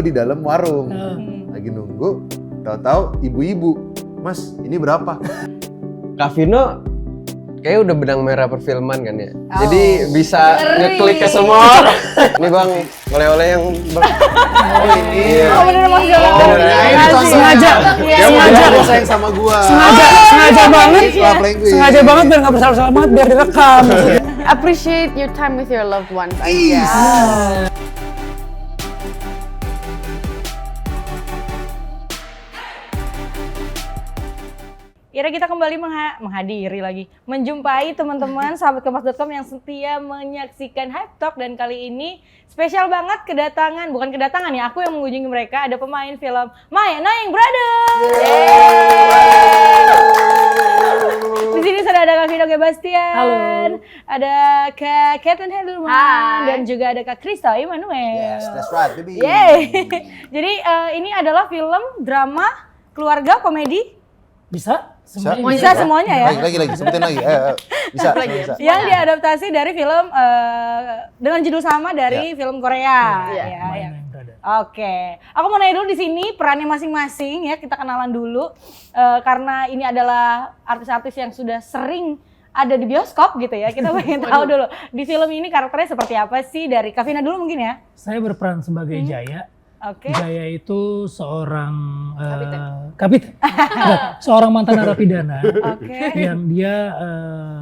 di dalam warung. Lagi nunggu, tahu-tahu ibu-ibu, Mas, ini berapa? Kak Vino kayaknya udah benang merah perfilman kan ya. Jadi bisa ngeklik ke semua orang. Ini Bang, oleh-oleh yang Bang. Oh ini. Bener Mas Galang. Sengaja. Dia mau sayang sama gua. Sengaja banget. Sengaja banget biar nggak bersalah-salah banget biar direkam. Appreciate your time with your loved ones aja. Kira kita kembali menghadiri lagi, menjumpai teman-teman sahabat Kompas.com yang setia menyaksikan Hype Talk, dan kali ini spesial banget bukan kedatangan ya, aku yang mengunjungi mereka, ada pemain film My Annoying Brother. Di sini sudah ada Kak Vino Gebastian, Halo. ada Kak Caitlin Helderman, dan juga ada Kak Kristo Immanuel. Yes, that's right, baby. Yeay. Jadi ini adalah film drama keluarga komedi. Bisa? Bisa semuanya ya. Lagi, sebutin lagi. Bisa. Yang diadaptasi dari film dengan judul sama dari film Korea. Iya. Ya. Oke, aku mau nanya dulu di sini perannya masing-masing ya, kita kenalan dulu karena ini adalah artis-artis yang sudah sering ada di bioskop gitu ya. Kita pengen tahu dulu di film ini karakternya seperti apa sih, dari Kak Vina dulu mungkin ya. Saya berperan sebagai Jaya. Oke. Jaya itu seorang kapiten. Seorang mantan narapidana yang dia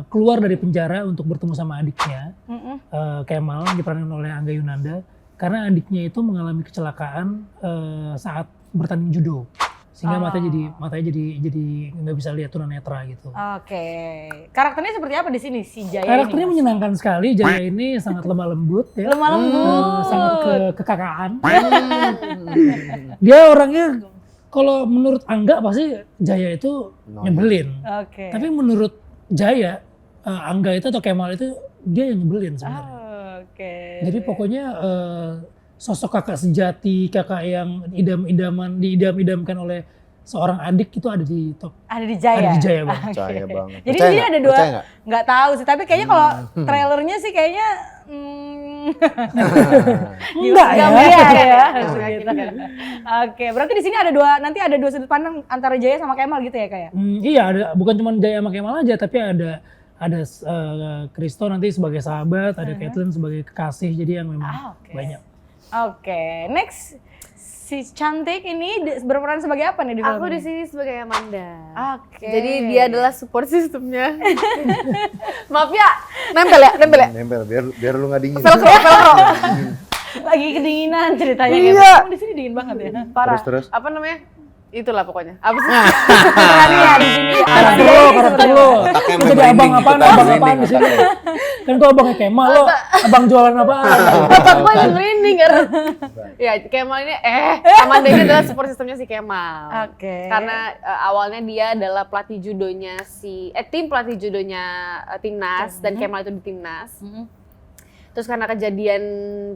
keluar dari penjara untuk bertemu sama adiknya, Kemal, diperankan oleh Angga Yunanda, karena adiknya itu mengalami kecelakaan saat bertanding judo, sehingga matanya jadi nggak bisa lihat tunanetra gitu. Oke. Karakternya seperti apa di sini si Jaya Karakternya ini? menyenangkan sekali. Jaya ini sangat lemah lembut ya. Lemah lembut. Sangat kekakaan. Dia orangnya, kalau menurut Angga pasti Jaya itu nyebelin. Oke. Tapi menurut Jaya, Angga itu atau Kemal itu dia yang nyebelin sebenarnya. Oke. Jadi pokoknya sosok kakak sejati, kakak yang diidam-idamkan oleh seorang adik itu ada di top. Ada di Jaya. Ada di Jaya banget. Percaya banget. Jadi Percaya ini nggak? ada dua, Percaya nggak? nggak tahu sih. Tapi kayaknya kalau trailernya sih kayaknya Enggak ya. ya. Gitu. Oke, berarti di sini nanti ada dua sudut pandang antara Jaya sama Kemal gitu ya kayak? Iya, ada, bukan cuma Jaya sama Kemal aja, tapi ada Kristo nanti sebagai sahabat, ada Caitlin sebagai kekasih, jadi yang memang banyak. Oke, next si cantik ini berperan sebagai apa nih di film Aku ini? di sini sebagai Amanda. Oke. Jadi dia adalah support systemnya. Maaf ya, nempel ya. Nempel biar lu nggak dingin. Velcro. Lagi kedinginan ceritanya. Iya. Kamu di sini dingin banget ya. Parah. Terus. Apa namanya? Itulah pokoknya. Apa sih? Perannya di sini. Karakter lo. Otaknya Lu jadi merinding, abang apaan di sini? Kan gua abangnya Kemal, lo abang jualan apaan? Otak gue yang merinding karena ya Kemal ini Amanda ini adalah support sistemnya si Kemal. Oke. Karena awalnya dia adalah pelatih judonya tim pelatih judonya Timnas, dan Kemal itu di Timnas. Terus karena kejadian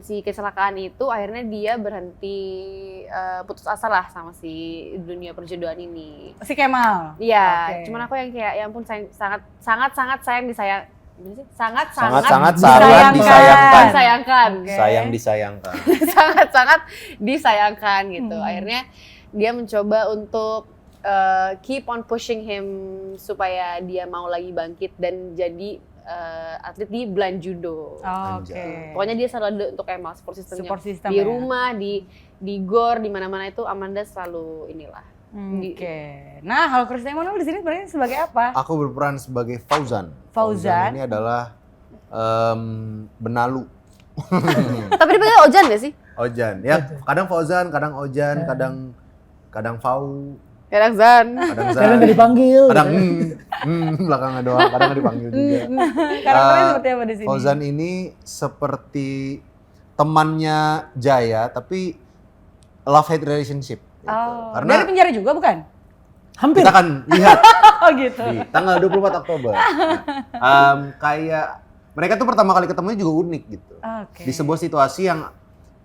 si kecelakaan itu akhirnya dia berhenti, putus asa lah sama si dunia perjudoan ini. Si Kemal. Iya, Oke. cuman aku yang kayak ya ampun sangat sayang disayangkan. Sayang disayangkan. Sangat disayangkan gitu. Akhirnya dia mencoba untuk keep on pushing him supaya dia mau lagi bangkit dan jadi atlet di blind judo. Oke. Pokoknya dia selalu ada untuk Kemal support systemnya. Support system Di ya. rumah, di gor, di mana-mana itu Amanda selalu inilah. Oke. Nah, kalau Kristo Immanuel di sini sebenarnya sebagai apa? Aku berperan sebagai Fauzan. Fauzan. Ini adalah benalu. Tapi dia panggil Ojan gak sih? Ojan. Ya, kadang Fauzan, kadang Ojan, kadang Fau, Kadang Zan. kadang Zan. Kadang nggak dipanggil. Kadang belakangnya doang, kadang nggak dipanggil juga. Karakternya seperti apa di sini? Fauzan ini seperti temannya Jaya, tapi love hate relationship. Gitu. Oh, Karena dari penjara juga bukan? Hampir. kita akan lihat Oh gitu. di tanggal 24 Oktober. Nah, kayak mereka tuh pertama kali ketemunya juga unik gitu. Oke. Di sebuah situasi yang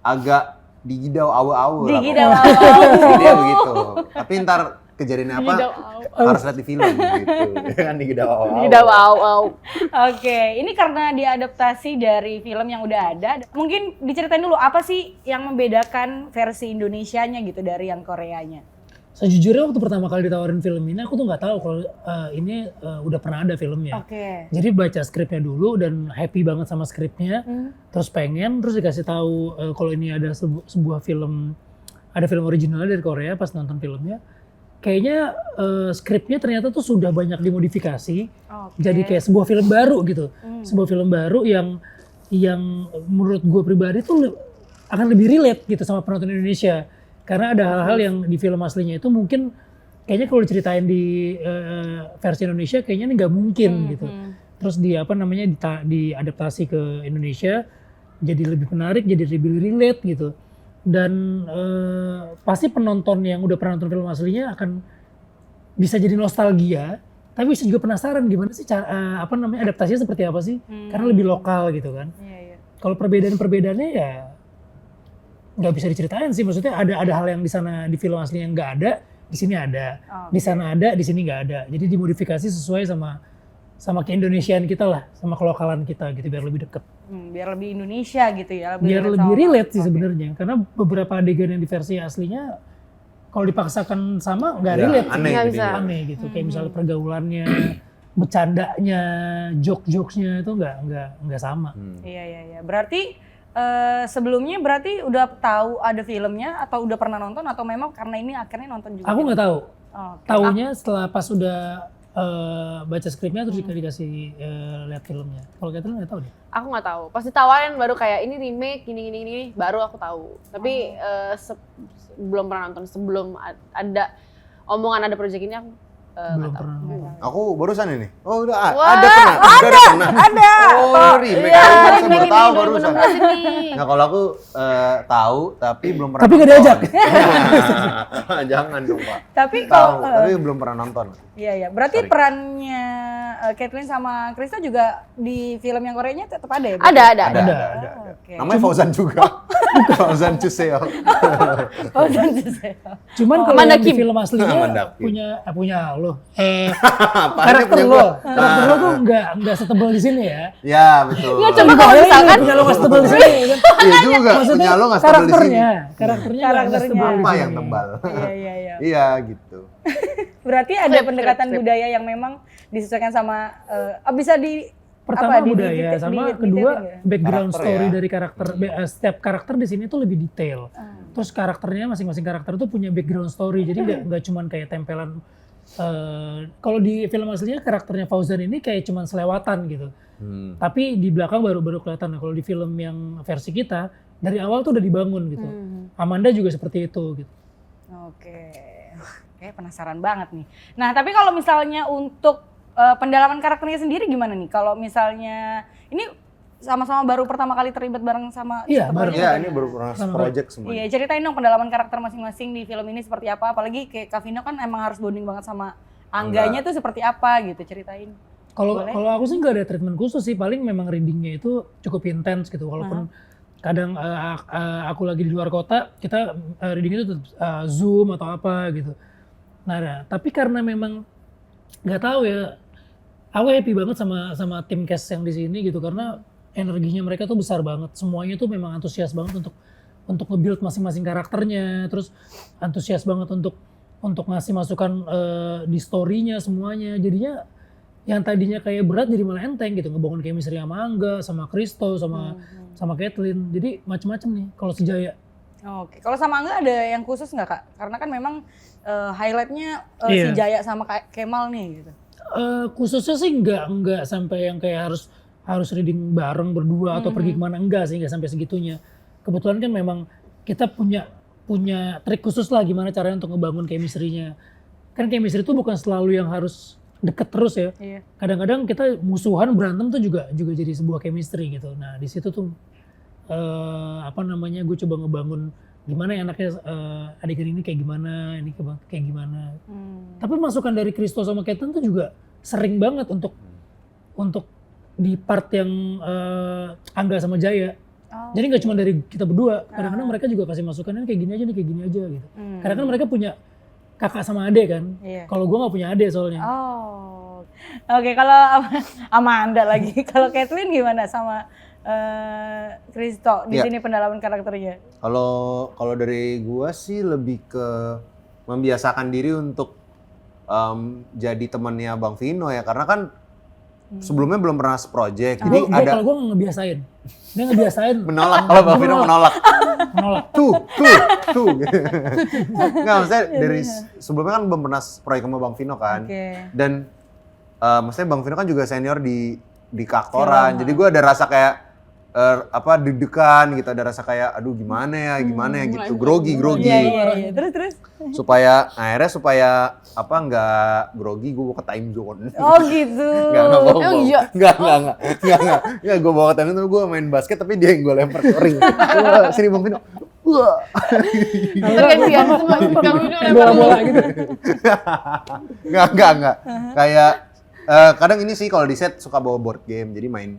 agak digidau awal-awal. Digidau awal. Dia begitu. Tapi ntar kejadiannya apa Ngidau, harus lihat di film gitu. Kan ngidau. Oke, ini karena diadaptasi dari film yang udah ada. Mungkin diceritain dulu apa sih yang membedakan versi Indonesianya gitu dari yang Koreanya? Sejujurnya waktu pertama kali ditawarin film ini, aku tuh nggak tahu kalau ini udah pernah ada filmnya. Oke. Jadi baca skripnya dulu dan happy banget sama skripnya, terus dikasih tahu kalau ini ada sebuah film, ada film original dari Korea. Pas nonton filmnya, kayaknya skripnya ternyata tuh sudah banyak dimodifikasi, jadi kayak sebuah film baru gitu, sebuah film baru yang menurut gue pribadi tuh akan lebih relate gitu sama penonton Indonesia. Karena ada hal-hal yang di film aslinya itu mungkin kayaknya kalau diceritain di versi Indonesia kayaknya ini nggak mungkin gitu. Terus diadaptasi ke Indonesia jadi lebih menarik, jadi lebih relate gitu. Dan pasti penonton yang udah pernah nonton film aslinya akan bisa jadi nostalgia, tapi bisa juga penasaran gimana sih adaptasinya seperti apa sih? Karena lebih lokal gitu kan. Kalau perbedaannya ya nggak bisa diceritain sih, maksudnya ada hal yang di sana di film aslinya nggak ada, di sini ada, di sana ada, di sini nggak ada. Jadi dimodifikasi sesuai sama keindonesiaan kita lah, sama kelokalan kita gitu biar lebih deket. Biar lebih Indonesia gitu ya. Biar lebih relate sih sebenarnya, karena beberapa adegan yang di versi aslinya kalau dipaksakan sama nggak relate, aneh gitu. Kayak misalnya pergaulannya, bercandanya, jokes-jokesnya itu nggak sama. Iya. Berarti sebelumnya berarti udah tahu ada filmnya atau udah pernah nonton atau memang karena ini akhirnya nonton juga? Aku nggak tahu. Okay. Taunya setelah pas udah baca skripnya terus dikasih lihat filmnya. Kalau Catherine nggak tahu deh. Aku nggak tahu. Pas ditawarin baru kayak ini remake gini baru aku tahu. Tapi belum pernah nonton, sebelum ada omongan ada project ini aku Belum nggak tahu. pernah nonton. Aku barusan ini. Oh udah Wah, ada pernah. Ada. Oh remake. Iya, Saya remake baru ini tahu barusan. 2016 ini. Nah kalau aku tahu tapi belum pernah. Tapi nggak nonton. diajak. Jangan dong Pak. Tapi Tahu kalau tapi belum pernah nonton. iya. Berarti Sorry. perannya Kathleen sama Krista juga di film yang Koreanya tetap ada ya? Ada. Ada. Oke. Namanya Fauzan juga. Fauzan Chuseo. Oh, dan saya. Cuman kalau Amanda yang di Kim. film aslinya Amanda Kim. punya lo. Apaan Karakter punya lo, gua? karakter lo tuh nggak setebal di sini ya. Ya betul. Iya, coba kalau misalkan punya lo nggak setebal di sini. Ya kan? Iya juga. Maksudnya Punya lo nggak stabil di sini. karakternya nggak setebal di Apa sini. yang tebal? Iya. Iya gitu. Berarti ada Script, pendekatan script. budaya yang memang disesuaikan sama bisa di Pertama apa, budaya, sama kedua background Karakter story ya. dari karakter. Setiap karakter di sini tuh lebih detail. Terus karakternya masing-masing karakter tuh punya background story. Jadi nggak cuman kayak tempelan. Kalau di film aslinya karakternya Fauzan ini kayak cuman selewatan gitu. Tapi di belakang baru kelihatan. Nah, kalau di film yang versi kita dari awal tuh udah dibangun gitu. Amanda juga seperti itu gitu. Oke, penasaran banget nih. Nah, tapi kalau misalnya untuk pendalaman karakternya sendiri gimana nih? Kalau misalnya ini sama-sama baru pertama kali terlibat bareng sama Iya, satu baru. project Iya kan? ini baru pernah Sama. project Iya, semuanya. ceritain dong pendalaman karakter masing-masing di film ini seperti apa. Apalagi kayak Kak Vino kan emang harus bonding banget sama Angganya tuh seperti apa gitu, ceritain. Kalau Boleh? aku sih nggak ada treatment khusus sih, paling memang readingnya itu cukup intens gitu. Walaupun kadang aku lagi di luar kota, kita reading itu tetap Zoom atau apa gitu. Nah, tapi karena memang nggak tahu ya, aku happy banget sama tim cast yang di sini gitu karena energinya mereka tuh besar banget. Semuanya tuh memang antusias banget untuk nge-build masing-masing karakternya, terus antusias banget untuk ngasih masukan di story-nya semuanya. Jadinya yang tadinya kayak berat jadi malah enteng gitu, ngebangun chemistry sama Angga, sama Kristo, sama Kathleen. Jadi macem-macem nih kalau sejaya. Oke, kalau sama Angga ada yang khusus nggak Kak? Karena kan memang highlightnya si Iya. Jaya sama Kemal nih gitu. Khususnya sih nggak sampai yang kayak harus reading bareng berdua atau pergi kemana, enggak sih, nggak sampai segitunya. Kebetulan kan memang kita punya trik khusus lah gimana caranya untuk ngebangun chemistry-nya. Kan chemistry itu bukan selalu yang harus deket terus ya. Iya. Kadang-kadang kita musuhan berantem tuh juga jadi sebuah chemistry gitu. Nah di situ tuh gue coba ngebangun gimana ya anaknya adegan ini kayak gimana, ini kayak gimana. Tapi masukan dari Kristo sama Kathleen tuh juga sering banget untuk di part yang Angga sama Jaya. Jadi nggak cuma dari kita berdua, kadang-kadang mereka juga kasih masukannya kayak gini aja nih, kayak gini aja gitu. Kadang-kadang mereka punya kakak sama adik kan. Iya. Kalau gue nggak punya adik soalnya. Oh. Oke, kalau Amanda lagi. Kalau Kathleen gimana sama Christo di Iya. sini pendalaman karakternya? Kalau dari gua sih lebih ke membiasakan diri untuk jadi temannya Bang Vino ya, karena kan sebelumnya belum pernah seproject. Jadi ada Kalau gue nggak ngebiasain, dia ngebiasain menolak, kalau Bang Vino menolak. menolak. Tuh. Nggak, maksudnya dari sebelumnya kan belum pernah proyek sama Bang Vino kan. Oke. Dan maksudnya Bang Vino kan juga senior di keaktoran. Jadi gue ada rasa kayak deg-degan gitu, ada rasa kayak aduh gimana ya gitu, grogi. Iya. Terus. Supaya nggak grogi, gue bawa ke time zone. Oh gitu. Nggak bohong. iya? Nggak, gue bawa ke time zone, gue main basket tapi dia yang gue lempar ke ring. Sini Bang Vino. Wah. Tergantian semua kamu ini bola-bola gitu. Nggak. Kayak kadang ini sih kalau di set suka bawa board game, jadi main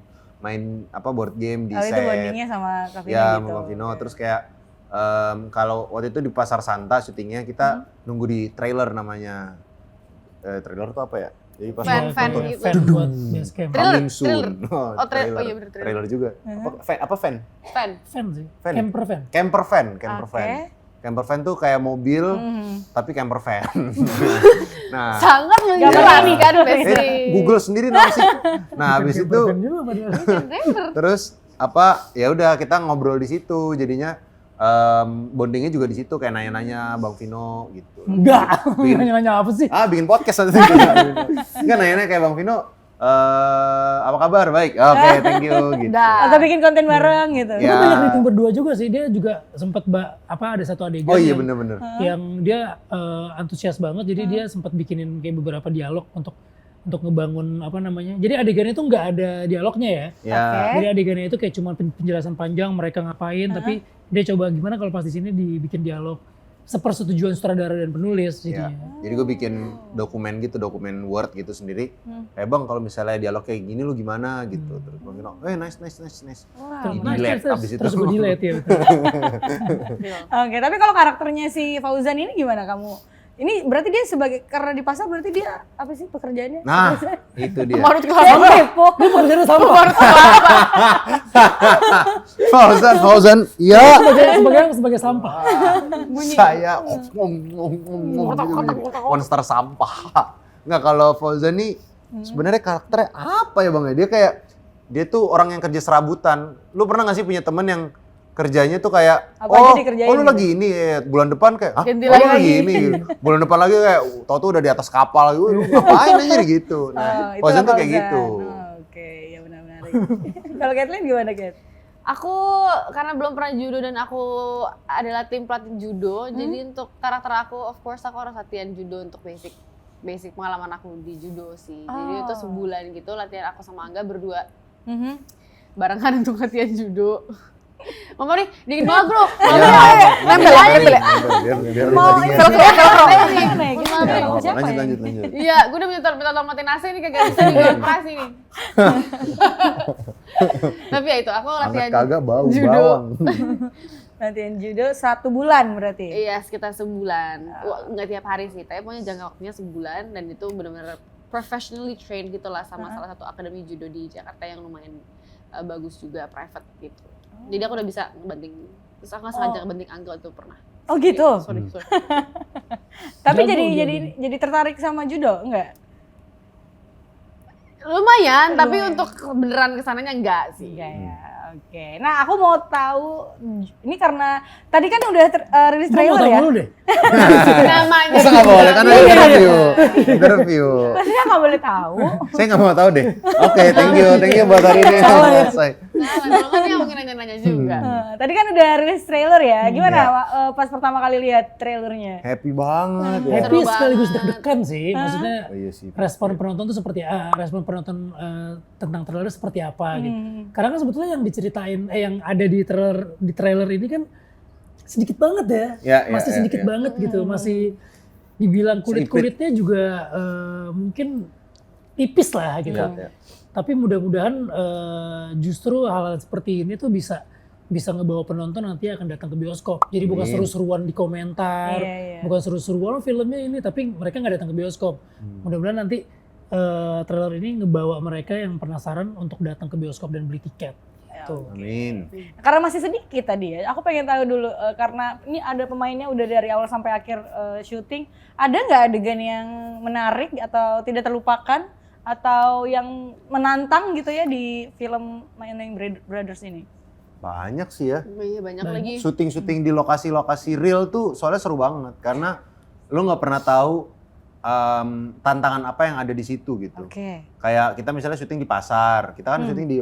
board game di Itu set. bondingnya sama Kak Vino Ya, gitu. sama Bang Vino. Terus kayak kalau waktu itu di Pasar Santa syutingnya kita nunggu di trailer namanya. Trailer tuh apa ya? Jadi pas Fan nonton, gitu. Fan buat base camp. coming Trailer. soon. Oh, trailer. Oh iya bener, trailer. Trailer juga. Apa fan? Fan. Fan sih, Fan. camper fan. Camper van. Oke. Camper van tuh kayak mobil tapi camper van. Nah, Sangat menjelaskan Pastry. Google sendiri nama sih. Nah, habis itu Fan juga padahal. terus ya udah kita ngobrol di situ, jadinya bondingnya juga di situ, kayak nanya-nanya Bang Vino gitu. Enggak, Bikin- nanya-nanya apa sih? bikin podcast nanti. Enggak, nanya-nanya kayak Bang Vino, apa kabar? Baik. Oke, thank you gitu. Atau bikin konten bareng gitu. Ya. Itu banyak meeting berdua juga sih, dia juga sempat ada satu adegan Oh iya yang, bener-bener. yang dia antusias banget, jadi dia sempat bikinin kayak beberapa dialog untuk ngebangun apa namanya. Jadi adegannya itu nggak ada dialognya ya. Ya. Jadi adegannya itu kayak cuma penjelasan panjang mereka ngapain, tapi dia coba gimana kalau pas di sini dibikin dialog sepersetujuan sutradara dan penulis Ya. jadinya. Jadi gue bikin dokumen Word gitu sendiri. Bang, kalau misalnya dialog kayak gini lu gimana gitu. Terus Bang Vino, nice. Wow. Delete abis itu. Terus gue delete ya. Betul. Oke, tapi kalau karakternya si Fauzan ini gimana kamu? Ini berarti dia karena di pasar berarti dia apa sih pekerjaannya? Nah, itu dia. Marut Saya kelapa. kepo. Dia bukan karena sama. Fauzan, iya. Sebagai sampah. Saya monster sampah. Nggak, kalau Fauzan nih sebenarnya karakternya apa ya Bang ya? Dia tuh orang yang kerja serabutan. Lu pernah nggak sih punya temen yang kerjanya tuh kayak Apa aja dikerjain lu gitu? lagi ini bulan depan kayak Ganti lu lagi. lagi ini bulan depan lagi kayak tau tuh udah di atas kapal lu ngapain aja gitu. Nah, Itulah Fauzan tuh kayak gitu. Oke, ya benar-benar. Kalau Kathleen gimana, Kat? Aku karena belum pernah judo dan aku adalah tim pelatih judo, jadi untuk karakter aku, of course aku harus latihan judo untuk basic pengalaman aku di judo sih. Jadi itu sebulan gitu latihan aku sama Angga berdua barengan untuk latihan judo. Mama nih, dingin banget bro. Nempel aja nih. Biar Mau tadi velcro Gimana? Gimana? Siapa ya? lanjut. Iya, gue udah minta tolong matiin AC nih kagak bisa dioperasi nih. Tapi ya itu, aku latihan kagak bau judo. bawang. Latihan judo 1 bulan berarti. Iya, sekitar sebulan. Wah, nggak tiap hari sih, tapi pokoknya jangka waktunya sebulan dan itu benar-benar professionally trained gitu lah sama salah satu akademi judo di Jakarta yang lumayan bagus juga, private gitu. Jadi aku udah bisa ngebanting, terus aku nggak sengaja ngebanting Angga itu pernah. Oh gitu. Sorry. Tapi Jago, jadi tertarik sama judo enggak? Lumayan, tapi untuk beneran kesananya enggak sih. Iya ya. Oke. Nah, aku mau tahu ini karena tadi kan udah rilis Mau trailer tahu ya. dulu deh. Namanya Masa nggak boleh kan ada interview. Maksudnya nggak boleh tahu. Saya nggak mau tahu deh. Oke, thank you buat hari ini. Selesai. Nah, kalau kan dia mungkin nanya-nanya juga. Tadi kan udah rilis trailer ya. Gimana Iya. pas pertama kali lihat trailernya? Happy banget ya. Happy Seru sekaligus banget. deg-degan sih. Maksudnya Oh iya sih. respon penonton tuh seperti respon penonton tentang trailer seperti apa gitu. Karena kan sebetulnya yang diceritain yang ada di trailer ini kan sedikit banget ya. Ya, Masih ya, sedikit ya. banget gitu. Masih dibilang kulit-kulitnya juga mungkin tipis lah gitu. Ya, ya. Tapi mudah-mudahan justru hal-hal seperti ini tuh bisa bisa ngebawa penonton nanti akan datang ke bioskop. Jadi bukan seru-seruan di komentar, bukan seru-seruan filmnya ini, tapi mereka nggak datang ke bioskop. Mudah-mudahan nanti trailer ini ngebawa mereka yang penasaran untuk datang ke bioskop dan beli tiket. Tuh. Amin. Karena masih sedikit tadi ya, aku pengen tahu dulu karena ini ada pemainnya udah dari awal sampai akhir syuting, ada nggak adegan yang menarik atau tidak terlupakan atau yang menantang gitu ya di film My Annoying Brothers ini? Banyak sih ya. Iya banyak lagi. Syuting-syuting di lokasi-lokasi real tuh soalnya seru banget karena lu nggak pernah tahu tantangan apa yang ada di situ gitu. Kayak kita misalnya syuting di pasar, kita kan syuting di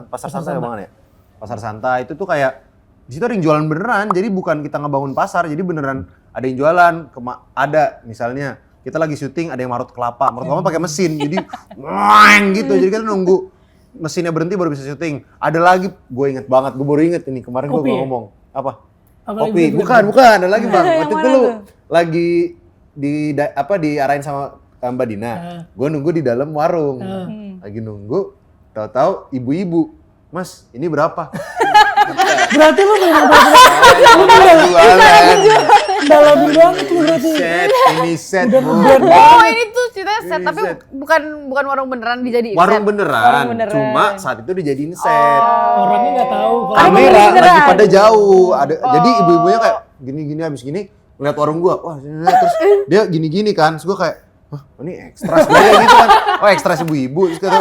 pasar Santa ya Bang ya. Pasar Santa itu tuh kayak di situ ada yang jualan beneran, jadi bukan kita ngebangun pasar, jadi beneran ada yang jualan. Ada misalnya kita lagi syuting ada yang marut kelapa pakai mesin, jadi wang gitu, jadi kita nunggu mesinnya berhenti baru bisa syuting. Ada lagi, gue inget banget, gue baru inget ini kemarin gue ngomong apa? Kopi, bukan, ada lagi Bang. Waktu itu lu lagi diarahin sama Mbak Dina. Gue nunggu di dalam warung. Lagi nunggu, tahu-tau ibu-ibu, "Mas, ini berapa?" Berarti lu memang dalam banget lu berarti. Ini set. Oh ini tuh ceritanya set, tapi bukan warung beneran dijadiin Warung set. beneran, cuma saat itu dijadiin set. Orangnya nggak tahu. Kamera lagi pada jauh. Jadi ibu-ibunya kayak gini-gini habis gini ngeliat warung gua, wah terus dia gini-gini kan, terus gua kayak, wah ini ekstras kayak gitu kan, oh ekstras ibu-ibu, terus kata,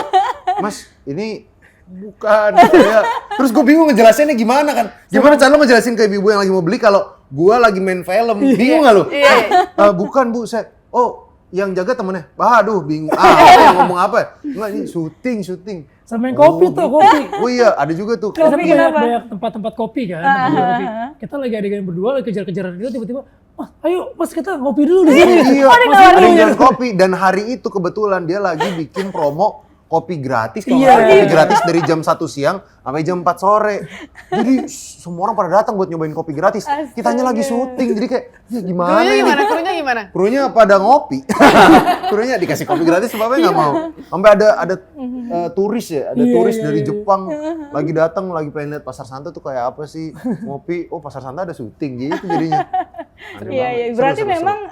"Mas ini bukan," ya. Terus gua bingung ngejelasinnya gimana kan, gimana cara lo ngejelasin ke ibu-ibu yang lagi mau beli kalau gua lagi main film, bingung gak lo? Bukan Bu, saya, oh yang jaga temennya, aduh bingung, ngomong apa? Enggak ini syuting. Sama yang kopi tuh, kopi. Oh iya, ada juga tuh. Kan banyak tempat-tempat kopi kan, kopi. Kita lagi adegan berdua, lagi kejar-kejaran gitu, tiba-tiba, "Mas, ayo Mas kita ngopi dulu di sini." Iya, ada yang jualan kopi dan hari itu kebetulan dia lagi bikin promo kopi gratis, kopi gratis dari jam 1 siang sampai jam 4 sore. Jadi semua orang pada datang buat nyobain kopi gratis. Kitanya lagi syuting, jadi kayak ya gimana ini? Krunya gimana? Krunya pada ngopi. Krunya dikasih kopi gratis, sebabnya nggak mau. Sampai ada turis ya, ada turis dari Jepang lagi datang, lagi pengen lihat Pasar Santa tuh kayak apa sih, ngopi. Oh Pasar Santa ada syuting gitu jadinya. Iya, berarti memang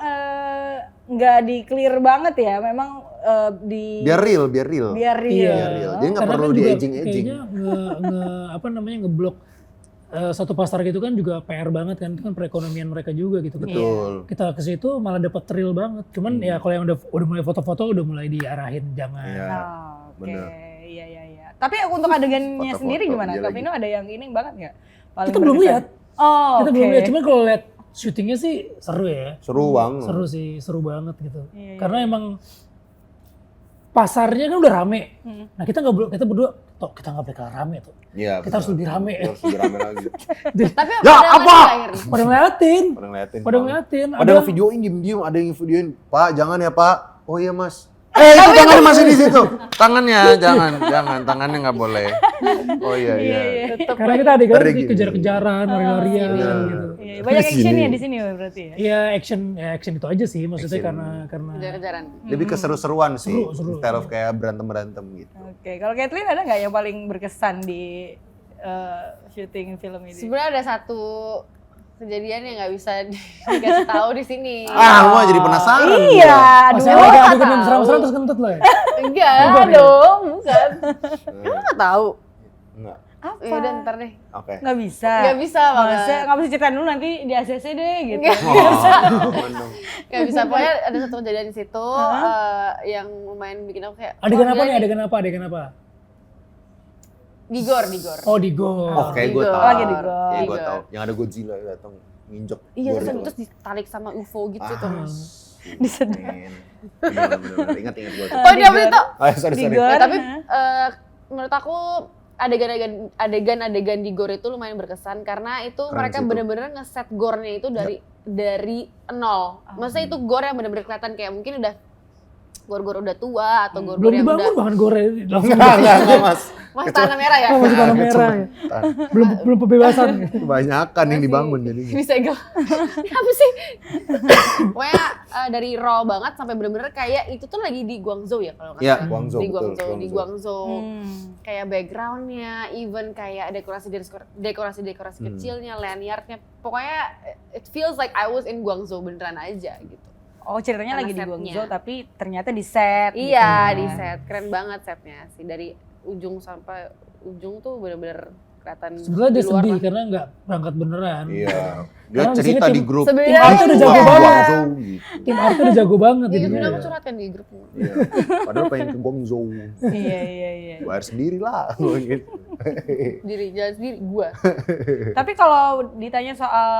nggak di clear banget ya, memang biar real. Jadi nggak perlu di aging. Kayaknya ngeblok satu pasar gitu kan juga PR banget kan, itu kan perekonomian mereka juga gitu. Betul. Kita ke situ malah dapat thrill banget. Cuman ya kalau yang udah mulai foto-foto udah mulai diarahin jangan. Iya. Tapi untuk adegannya sendiri gimana? Kak Vino ada yang ini banget nggak? Kita belum lihat. Kita belum lihat. Cuman kalau lihat syutingnya sih seru ya. Seru banget. Seru banget gitu. Karena emang pasarnya kan udah rame. Nah kita berdua, kita nggak bakal rame tuh. Iya. Kita harus lebih rame. Harus lebih rame lagi. Tapi Ya apa? Pada ngeliatin. Ada yang videoin diem-diem, ada yang videoin, "Pak jangan ya Pak." "Oh iya Mas." Itu tangannya masih di situ. Tangannya jangan, tangannya nggak boleh. Oh iya. Karena kita adegan kejar-kejaran, lari-larian gitu. Banyak actionnya di sini berarti ya? Iya action itu aja sih maksudnya karena kejar-kejaran. Lebih keseru-seruan sih, Seru. instead of kayak berantem gitu. Oke, kalau Kathleen ada nggak yang paling berkesan di syuting film ini? Sebenarnya ada satu kejadian yang nggak bisa dikasih tahu di sini. Gua jadi penasaran. Iya, Masih ada adegan yang mesra-mesra terus kentut lo ya? Enggak dong, bukan. Emang nggak tahu? Enggak. Apa? Ya udah ntar deh. Oke. Nggak bisa. Nggak bisa banget. Nggak bisa ceritain dulu nanti di ACC deh gitu. Nggak bisa. Pokoknya ada satu kejadian di situ yang lumayan bikin aku kayak. Adegan apa nih? Adegan apa? Di gor. Oh di gor. Oke, gue tahu. Lagi di gor. Iya, gue tahu. Yang ada Godzilla datang nginjek. Iya, gor itu. terus ditarik sama UFO gitu tuh. Disedot. Bener-bener. Ingat gue tuh. Oh, dia itu. Sorry. Tapi menurut aku adegan-adegan di gor itu lumayan berkesan karena itu Keren mereka sih itu. bener-bener ngeset gornya itu dari nol. Maksudnya itu gor yang bener-bener kelihatan kayak mungkin udah gor-gor udah tua atau gor-gor Belum yang dibangun udah bahkan gornya langsung. Enggak, Mas. masih Masih tanah merah ya? Oh, masih tanah merah ya. Belum pembebasan. Kebanyakan yang dibangun jadinya. Disegel. Apa sih? Pokoknya dari raw banget sampai bener-bener kayak itu tuh lagi di Guangzhou ya kalau nggak Iya, salah. Guangzhou, Di betul, Guangzhou, di Guangzhou. Kayak backgroundnya, even kayak dekorasi kecilnya, lanyardnya. Pokoknya it feels like I was in Guangzhou beneran aja gitu. Oh, ceritanya Karena lagi di setnya. Guangzhou tapi ternyata di set. Iya, gitu. di set. Keren banget setnya sih. Dari ujung sampai ujung tuh bener-bener kelihatan Sebenarnya dia di luar sedih lah. karena nggak berangkat beneran. Iya. Dia Karena di sini cerita di tim- grup. Sebenarnya Tim art udah jago iya. banget. Guangzhou gitu. Tim artnya udah jago banget Iya, jadinya. bener aku curhat kan di grup. Iya. Padahal pengen ke Guangzhou. Iya. Bayar sendiri lah gitu. Jalan sendiri, gua. Tapi kalau ditanya soal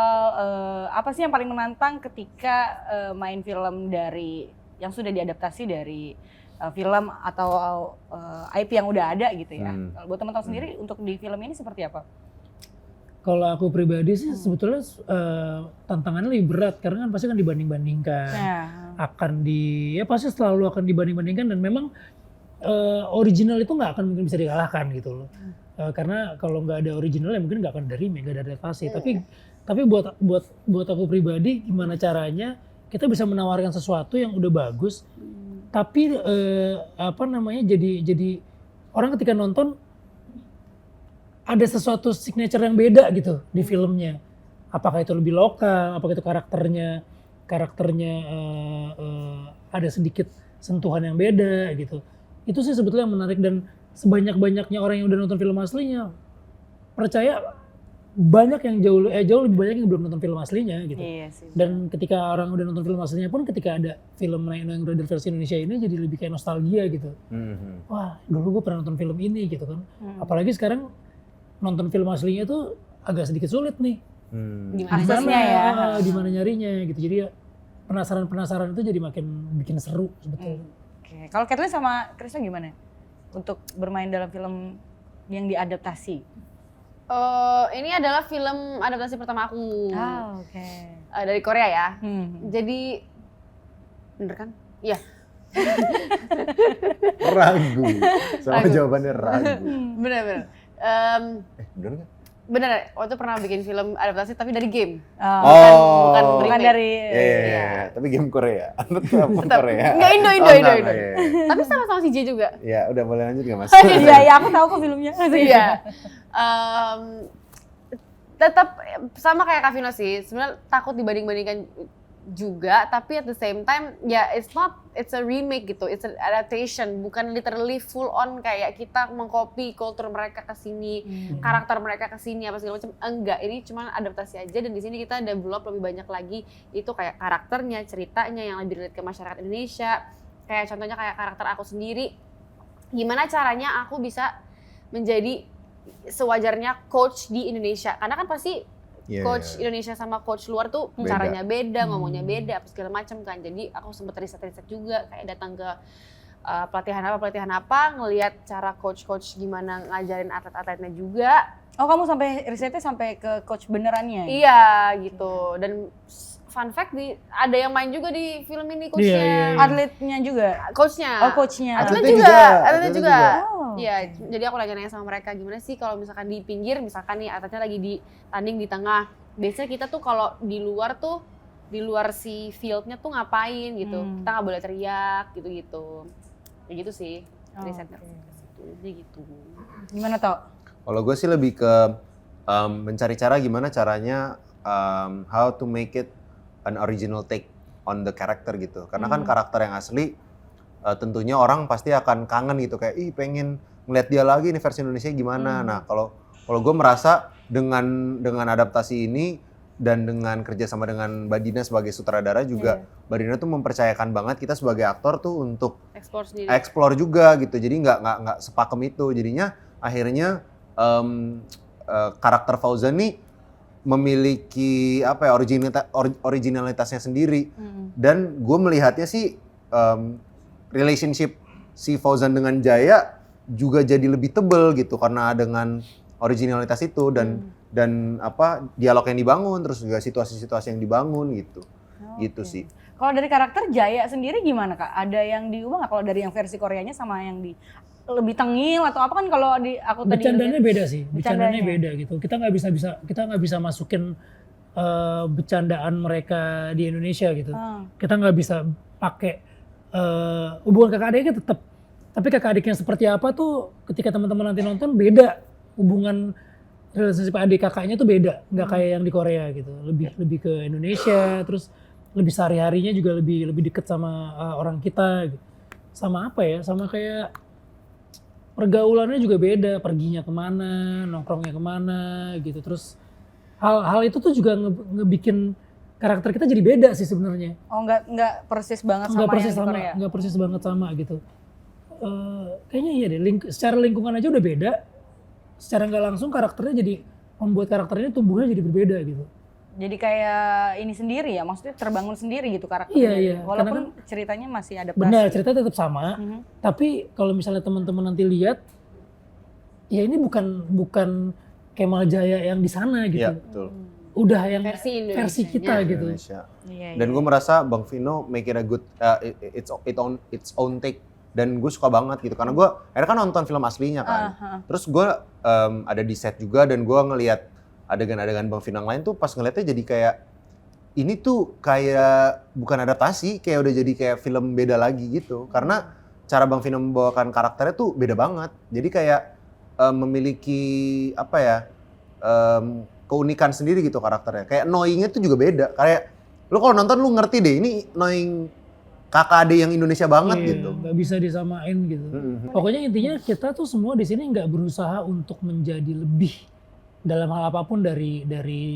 apa sih yang paling menantang ketika main film dari yang sudah diadaptasi dari film atau IP yang udah ada gitu ya. Kalau buat teman-teman sendiri untuk di film ini seperti apa? Kalau aku pribadi sih sebetulnya tantangannya lebih berat karena kan pasti kan dibanding-bandingkan. Pasti selalu akan dibanding-bandingkan dan memang original itu nggak akan mungkin bisa dikalahkan gitu loh. Karena kalau nggak ada original ya mungkin nggak akan ada remake, nggak ada adaptasi. Tapi buat aku pribadi gimana caranya kita bisa menawarkan sesuatu yang udah bagus, tapi jadi orang ketika nonton ada sesuatu signature yang beda gitu di filmnya. Apakah itu lebih lokal, apakah itu karakternya ada sedikit sentuhan yang beda gitu. Itu sih sebetulnya yang menarik dan sebanyak-banyaknya orang yang udah nonton film aslinya, percaya banyak yang jauh lebih banyak yang belum nonton film aslinya gitu. Iya sih. Dan ketika orang udah nonton film aslinya pun ketika ada film Night Rider versi Indonesia ini jadi lebih kayak nostalgia gitu. Wah, dulu gue pernah nonton film ini gitu kan. Apalagi sekarang nonton film aslinya tuh agak sedikit sulit nih. Aksesnya ya. Di mana nyarinya gitu. Jadi ya penasaran itu jadi makin bikin seru sebetulnya. Oke. Kalau Kathleen sama Krisna gimana? Untuk bermain dalam film yang diadaptasi? Ini adalah film adaptasi pertama aku. Oke. Dari Korea ya. Jadi bener kan? Iya. Ragu. Sama jawabannya ragu. Bener. Bener nggak? Bener, waktu itu pernah bikin film adaptasi tapi dari game. Bukan remake. dari Iya, tapi game Korea. Apa Korea? Enggak, Indo. Iya. Tapi sama-sama si J juga. Ya, udah boleh lanjut nggak Mas? Iya, aku tahu kok filmnya. Iya. Tetap sama kayak Kak Vino sih. Sebenarnya takut dibanding-bandingkan juga, tapi at the same time ya it's a remake gitu, it's an adaptation, bukan literally full on kayak kita mengcopy kultur mereka ke sini, karakter mereka ke sini apa segala macam. Enggak, ini cuma adaptasi aja dan di sini kita develop lebih banyak lagi itu kayak karakternya, ceritanya yang lebih relate ke masyarakat Indonesia. Kayak contohnya kayak karakter aku sendiri, gimana caranya aku bisa menjadi sewajarnya coach di Indonesia, karena kan pasti coach Indonesia sama coach luar tuh caranya beda, ngomongnya beda, apa segala macam kan. Jadi aku sempet riset juga, kayak datang ke pelatihan apa, ngelihat cara coach gimana ngajarin atlet-atletnya juga. Oh, kamu sampai risetnya sampai ke coach benerannya? Iya gitu. Dan fun fact ada yang main juga di film ini coachnya. Iya. Atletnya juga? Coachnya. Oh, coachnya. Atletnya juga. Oh. Iya, jadi aku lagi nanya sama mereka gimana sih kalau misalkan di pinggir, misalkan nih atletnya lagi di tanding di tengah. Biasanya kita tuh kalau di luar si fieldnya tuh ngapain gitu. Kita nggak boleh teriak gitu-gitu. Ya gitu sih risetnya. Jadi gitu. Gimana Tok? Kalau gue sih lebih ke mencari cara gimana caranya how to make it an original take on the character gitu. Karena kan karakter yang asli tentunya orang pasti akan kangen gitu kayak pengen ngeliat dia lagi nih versi Indonesia gimana. Nah kalau gue merasa dengan adaptasi ini dan dengan kerjasama dengan Mbak Dina sebagai sutradara juga, Mbak Dina tuh mempercayakan banget kita sebagai aktor tuh untuk explore juga gitu. Jadi nggak sepakem itu. Jadinya akhirnya karakter Fauzan nih memiliki originalitasnya sendiri. Dan gue melihatnya sih relationship si Fauzan dengan Jaya juga jadi lebih tebel gitu karena dengan originalitas itu dan dialog yang dibangun, terus juga situasi-situasi yang dibangun gitu. Gitu sih. Kalau dari karakter Jaya sendiri gimana Kak? Ada yang diubah nggak kalau dari yang versi Koreanya sama yang di lebih tengil atau apa kan kalau di aku tadi Bercandanya lihat. beda sih, bercandanya Bercandanya. beda gitu. Kita nggak bisa masukin bercandaan mereka di Indonesia gitu. Kita nggak bisa pakai hubungan kakak adiknya tetap, tapi kakak adiknya seperti apa tuh ketika teman-teman nanti nonton beda, hubungan relationship adik kakaknya tuh beda, nggak kayak yang di Korea gitu. Lebih ke Indonesia, terus lebih sehari-harinya juga lebih deket sama orang kita gitu. Sama apa ya, sama kayak pergaulannya juga beda, perginya kemana, nongkrongnya kemana gitu. Terus hal itu tuh juga ngebikin karakter kita jadi beda sih sebenarnya. Oh nggak persis banget sama yang di Korea. Nggak persis banget sama gitu. Kayaknya iya deh, secara lingkungan aja udah beda. Secara nggak langsung karakternya jadi membuat karakternya tumbuhnya jadi berbeda gitu. Jadi kayak ini sendiri ya, maksudnya terbangun sendiri gitu karakternya. Iya. Walaupun ceritanya masih adaptasi. Benar, cerita tetap sama. Tapi kalau misalnya teman-teman nanti lihat, ya ini bukan Kemal Jaya yang di sana gitu. Iya, betul. Udah yang Versi Indonesia. versi kita gitu. Indonesia. Iya, Dan gue merasa Bang Vino make it a good its own take, dan gue suka banget gitu karena gue akhirnya kan nonton film aslinya kan. Terus gue ada di set juga dan gue ngelihat adegan-adegan Bang Vino yang lain tuh pas ngeliatnya jadi kayak ini tuh kayak bukan adaptasi, kayak udah jadi kayak film beda lagi gitu. Karena cara Bang Vino membawakan karakternya tuh beda banget. Jadi kayak memiliki apa ya, keunikan sendiri gitu karakternya. Kayak knowing-nya tuh juga beda. Kayak lu kalau nonton lu ngerti deh ini knowing kakak adik yang Indonesia banget Iya, gitu. nggak bisa disamain gitu. Pokoknya intinya kita tuh semua di sini nggak berusaha untuk menjadi lebih dalam hal apapun dari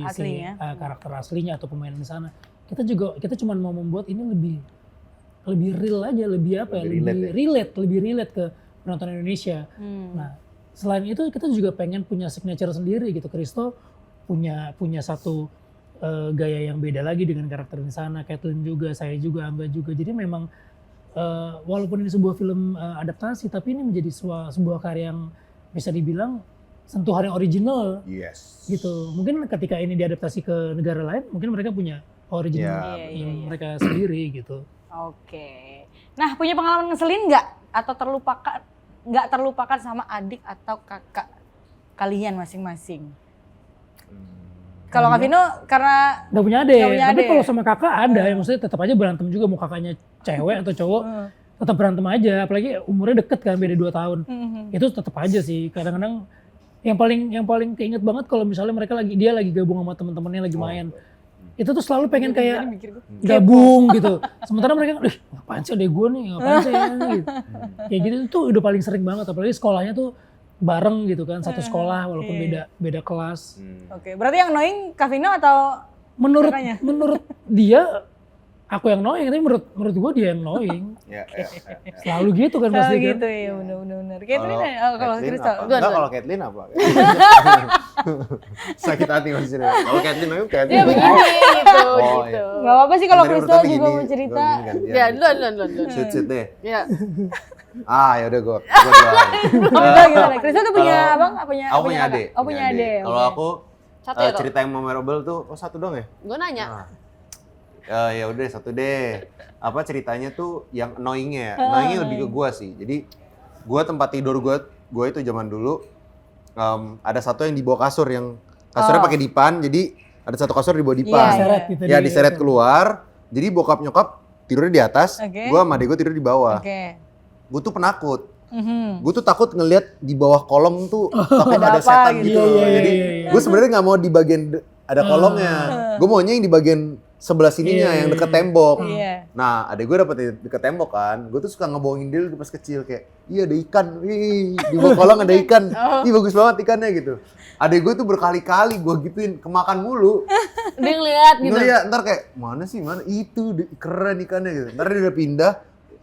Aslinya. karakter aslinya atau pemain di sana. Kita cuma mau membuat ini lebih real aja, lebih apa ya, lebih relate ke penonton Indonesia. Nah, selain itu kita juga pengen punya signature sendiri gitu. Christo punya satu gaya yang beda lagi dengan karakter di sana. Kathleen juga, saya juga, Angga juga. Jadi memang walaupun ini sebuah film adaptasi, tapi ini menjadi sebuah karya yang bisa dibilang sentuhan yang original. Yes. Gitu. Mungkin ketika ini diadaptasi ke negara lain, mungkin mereka punya original yang mereka sendiri gitu. Oke. Nah, punya pengalaman ngeselin nggak? Atau nggak terlupakan sama adik atau kakak kalian masing-masing? Kalau Kak Vino karena Nggak punya adik, Nggak punya tapi adik. kalau sama kakak ada, yang maksudnya tetap aja berantem juga, mau kakaknya cewek atau cowok, tetap berantem aja, apalagi umurnya deket kan, beda 2 tahun. Itu tetap aja sih, kadang-kadang yang paling keinget banget kalau misalnya dia lagi gabung sama teman-temannya lagi main. Itu tuh selalu pengen kayak gabung gitu. Sementara mereka, ngapain sih adek gue nih, ngapain sih gitu. Kayak gitu tuh udah paling sering banget, apalagi sekolahnya tuh bareng gitu kan, satu sekolah walaupun beda kelas. Oke, berarti yang annoying Kak Vino atau Menurut dia aku yang annoying, tapi menurut gua dia yang annoying. Ya. Selalu gitu kan pasti kan. gitu ya, benar-benar. Kathleen kalau Christo. Enggak, kalau Kathleen apa? Sakit hati maksudnya. Kalau Kathleen Dia Kathleen. begini gitu. Oh, gitu. iya. Nggak apa-apa sih kalau Dari Christo urutannya juga gini, mau cerita. gua gini gantian. Ya, duluan. Sit deh. Ya. Ya udah gua jualan. Gimana? Christo tuh punya Kalau- abang? Aku punya kakak? adik. Oh, punya adik. Kalau aku Satu ya, cerita yang memorable tuh satu dong ya? Gue nanya. Ya udah satu deh. Apa ceritanya tuh yang annoying-nya ya? Annoying-nya lebih ke gua sih. Jadi gua tempat tidur gua itu zaman dulu ada satu yang di bawah kasur yang kasurnya pakai dipan. Jadi ada satu kasur di bawah dipan. Diseret gitu. Ya diseret keluar. Jadi bokap nyokap tidurnya di atas, Oke. gua sama adik gua tidur di bawah. Oke. Gue tuh penakut. Gue tuh takut ngelihat di bawah kolong tuh takut Ada ada apa setan gitu. gitu. Iya, Jadi iya. gue sebenarnya nggak mau di bagian ada kolongnya. Gue maunya yang di bagian sebelah sininya yang deket tembok. Iya. Nah, adek gue dapet deket tembok kan. Gue tuh suka ngebohongin dia pas kecil kayak, iya ada ikan, wih di bawah kolong ada ikan, ih bagus banget ikannya gitu. Adek gue tuh berkali-kali gue gituin kemakan mulu. Dia ngeliat gitu. Ngeliat ntar kayak mana itu keren ikannya gitu. Ntar dia udah pindah,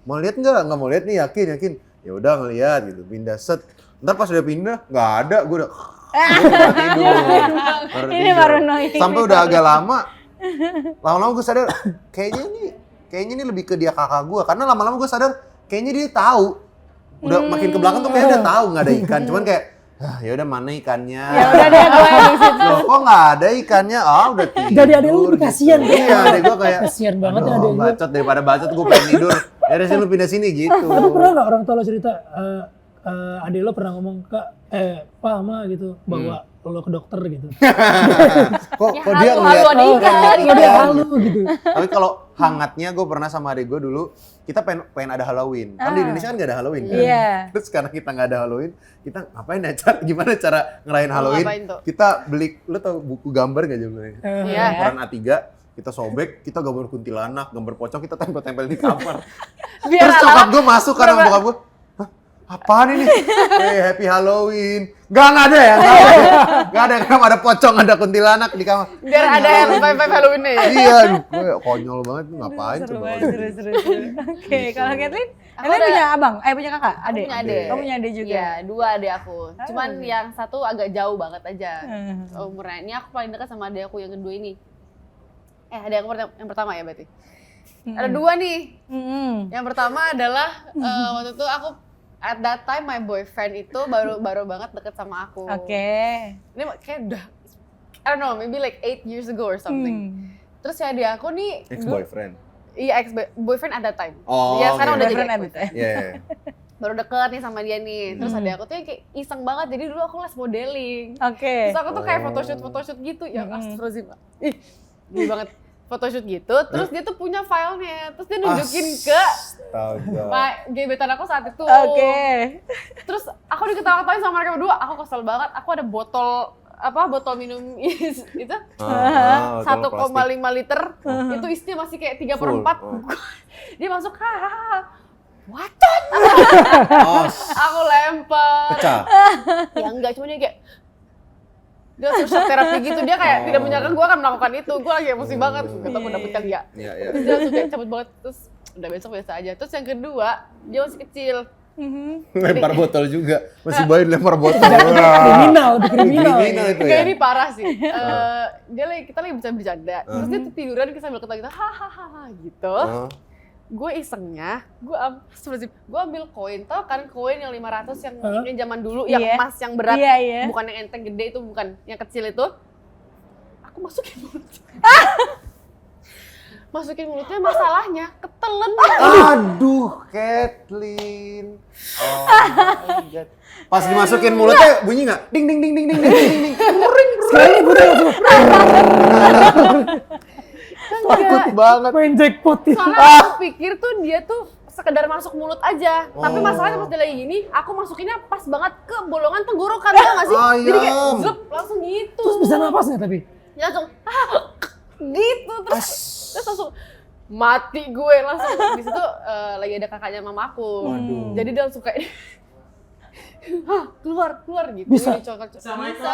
mau lihat nggak mau lihat nih yakin. Ya udah ngeliat gitu, pindah set. Ntar pas udah pindah nggak ada, gue udah tidur. Ini baru annoying. Sampai udah agak lama-lama gue sadar kayaknya ini lebih ke dia kakak gue, karena lama-lama gue sadar kayaknya dia tahu. Udah makin ke belakang tuh kayaknya dia tahu nggak ada ikan, cuman kayak ya udah mana ikannya? Ya udah deh gue di situ. Loh, kok nggak ada ikannya? Udah tidur. Jadi adek lu lebih kasihan kan? Iya, adek gue kayak Kasihan banget ya aduh, adek lu. bacot daripada bacot gue pengen tidur. Ya udah sih lu pindah sini gitu. Tapi pernah nggak orang tua lo cerita adik lo pernah ngomong Pak Ma gitu bawa lo ke dokter gitu. Kok Ya, dia halu, ngeliat halu Adika. Kok dia halu gitu. Tapi kalau hangatnya gue pernah sama adik gue dulu, kita pengen ada Halloween. Kan di Indonesia kan nggak ada Halloween kan. Iya. Terus karena kita nggak ada Halloween, kita ngapain ya? Gimana cara ngerayain Halloween? ngapain tuh? Kita beli, lu tau buku gambar nggak jumlahnya? Iya. Ukuran A3, kita sobek, kita gambar kuntilanak, gambar pocong, kita tempel-tempel di kamar. Biar Terus cokap anak gue masuk kan sama bokap gue, hah? Apaan ini? Happy Halloween. Nggak ada ya? Nggak ada, kenapa ada pocong, ada kuntilanak di kamar. biar ada yang vibe Halloween-nya ya. Iya, aduh, gue konyol banget, ngapain Seru coba. banget, seru. Oke, kalau Kathleen, Aku Kathleen ada- punya abang? Punya kakak? Aku Adik? punya adik. Kamu punya adik juga? Iya, 2 adik aku. Cuman yang satu agak jauh banget aja Hmm. umurnya. Ini aku paling dekat sama adik aku yang kedua ini. Adik aku yang pertama ya berarti. Ada 2 nih. Mm-mm. Yang pertama adalah waktu itu aku at that time my boyfriend itu baru banget deket sama aku. Oke. Ini kayak udah I don't know, maybe like 8 years ago or something. Terus ya adik aku nih Ex-boyfriend. Iya, ex-boyfriend at that time. Oh, Iya, sekarang oke. udah jadi Boyfriend ex-boyfriend. Iya. Baru deket nih sama dia nih. Terus adik aku tuh yang kayak iseng banget. Jadi dulu aku les modeling. Oke. Terus aku tuh kayak photoshoot gitu. Ya astagfirullahaladzim. Ih, gini banget. Photoshoot gitu. Terus dia tuh punya filenya. Terus dia nunjukin ke Astaga. gebetan aku saat itu. Oke. Terus aku diketawa-ketawain sama mereka berdua. Aku kesel banget. Aku ada botol minum itu Ah, 1,5 liter. Itu isinya masih kayak 3/4. Full. Dia masuk, hahaha. Watot! Aku lempar. Pecah. Ya enggak, cuma dia kayak dia langsung shock terapi gitu, dia kayak tidak menyangka gue akan melakukan itu. Gue lagi emosi banget, gak tau gue dapet kali ya. Iya, iya. Terus dia langsung kayak cabut banget, terus udah besok biasa aja. Terus yang kedua, dia masih kecil. Lempar botol juga. Masih bayi lempar botol. Kriminal, di kriminal. Kriminal itu Enggak, ya. ini parah sih. Kita lagi bercanda. Terus dia tuh tiduran, kita sambil ketawa gitu, hahaha gitu. Gue isengnya, gue ambil koin, tau kan koin yang 500 yang zaman dulu, yang Iya. emas yang berat, Iya, iya. bukan yang enteng gede itu, bukan yang kecil itu. Aku masukin mulut. Masukin mulutnya, masalahnya ketelen. Aduh, Kathleen. Oh my God. Pas dimasukin mulutnya bunyi nggak? Ding ding ding ding ding ding ding ding. Sekarang ini gue udah langsung Takut banget. main jackpot ya. Soalnya aku pikir tuh dia tuh sekedar masuk mulut aja. Tapi masalahnya pas dia lagi gini, aku masukinnya pas banget ke bolongan tenggorokan, tau gak sih? Jadi kayak Ayam. zlep, langsung gitu. Terus bisa napas nggak tapi? Dia langsung gitu, terus langsung mati gue langsung. Di situ lagi ada kakaknya mama aku. Jadi dia langsung kayak keluar gitu. Bisa? Bisa.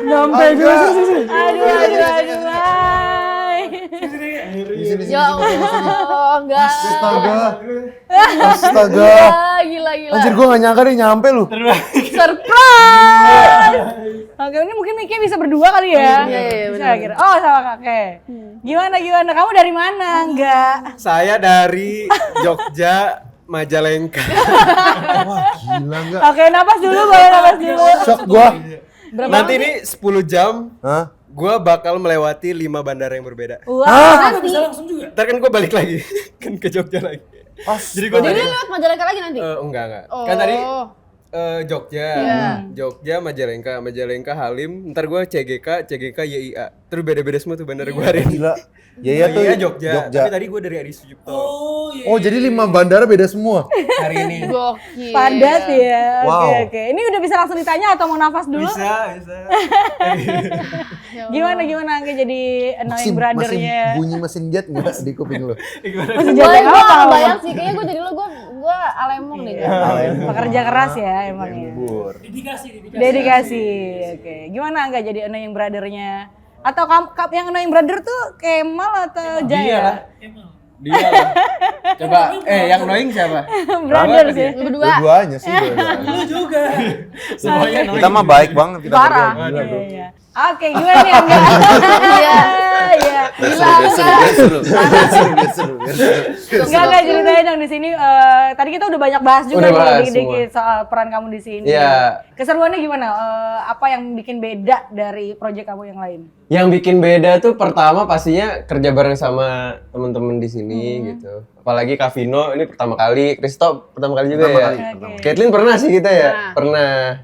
Nyampe gue sih. Aduh. Ya Allah, enggak. Astaga. Gila. Anjir, gue gak nyangka dia nyampe lu. Surprise! Oke, ini mungkin Miki bisa berdua kali ya? Iya, Bisa kira. Oh, sama kakek. Gimana? Kamu dari mana? Enggak. Saya dari Jogja, Majalengka. Wah, gila nggak? Oke, napas dulu, boleh napas dulu. Shock gue. Nanti ini 10 jam, Hah? gue bakal melewati 5 bandara yang berbeda. Wah, Bisa langsung juga. Ntar kan gue balik lagi, kan ke Jogja lagi. Jadi gue Jadi tadi, lu lewat Majalengka lagi nanti? enggak. Oh. Kan tadi Jogja, Iya. Jogja, Majalengka, Halim. Ntar gue CGK, YIA. Terus beda-beda semua tuh bandara gue hari ini. Gila. Ya tuh. YIA Jogja. Tapi tadi gue dari Adi Sucipto. Oh, jadi 5 bandara beda semua. Hari ini. Gokil. padat ya. Wow. Oke. Ini udah bisa langsung ditanya atau mau nafas dulu? Bisa. Gimana Angga jadi annoying brother-nya? bunyi mesin jet nggak di kuping lu? Masih Gue jadi gak apa? bayang sih, kayaknya gue jadi lu, gue alemong nih. Pekerja keras ya emangnya. Bur. Dedikasi. Oke. Gimana Angga jadi annoying brother-nya? Atau yang annoying brother tuh Kemal atau Jaya? Dia lah. Coba, yang annoying siapa? Brother sih. Lu berdua. Dua-duanya sih. dua-duanya. Lu juga. Semuanya annoying. Kita mah baik banget. Kita Parah. berdua. Gila, bro. Iya. Oke, gimana nih Angga? Iya. Iya. Biar seru. Enggak ceritain dong di sini. Tadi kita udah banyak bahas juga Udah bahas dikit-dikit soal peran kamu di sini. Iya. Keseruannya gimana? Apa yang bikin beda dari proyek kamu yang lain? Yang bikin beda tuh pertama pastinya kerja bareng sama temen-temen di sini gitu. Apalagi Kak Vino ini pertama kali, Kristo pertama kali juga Pertama ya. kali. Oke. Caitlyn pernah sih kita ya, pernah.